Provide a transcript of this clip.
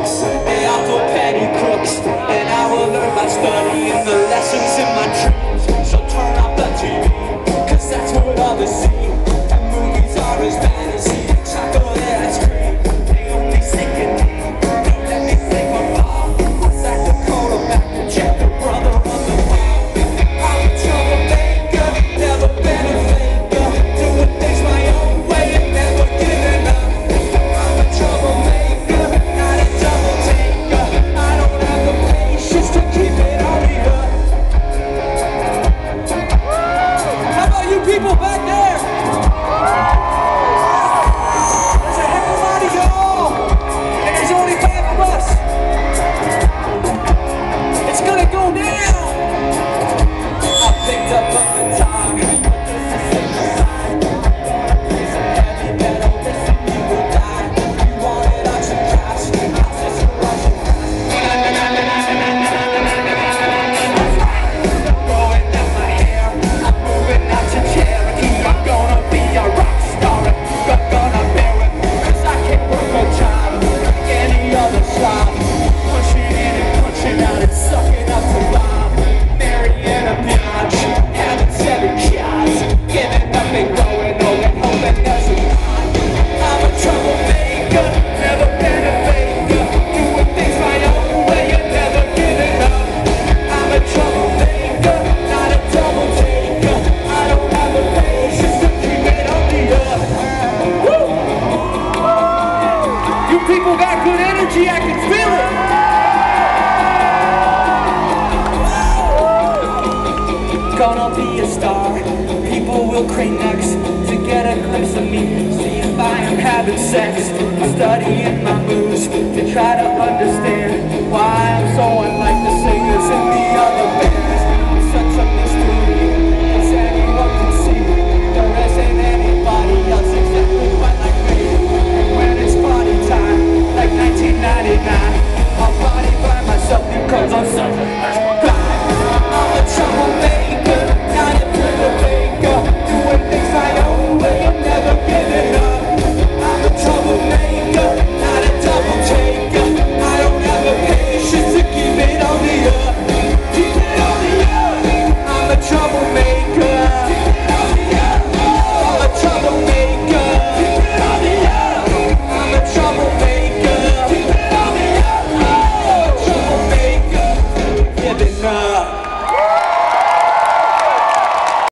books. They are for petty crooks, and I will learn by studying the lessons in my dreams. So turn off the TV, cause that's what others see. And movies are as fantasy, chocolate ice cream. They only sink in me, don't let me sing my mom. I sat the quarterback and check the brother of the ball. I'm a troublemaker, never been a faker. Doing things my own way and never giving up. I'm a troublemaker, not a double taker. I don't have the patience to keep it on the up. How about you people back there? There's a heck of a lot of y'all, and there's only 5 of us. It's gonna go down. I picked up on the time, but this is in the sign. Play some heavy metal, listen, you will die. You wanted oxygen cash, I'll just rush it fast. Blowing out my hair, I'm moving out to Cherokee. I'm gonna be a rock star if you're gonna bear it. Cause I can't work a job like any other slob. Pushing in and punching out and sucking up to Bob. Marrying a biatch, having 7 kids, giving up and growing old and hoping there's a God. I'm a troublemaker, never been a faker. Doing things my own way and never giving up. I'm a troublemaker, not a double taker. I don't have the patience to keep it on the up. Woo! You people got good energy, I can feel it. Gonna be a star. People will crane necks to get a glimpse of me. See if I am having sex. Studying my moves to try to understand why I'm so unlike the singers in the other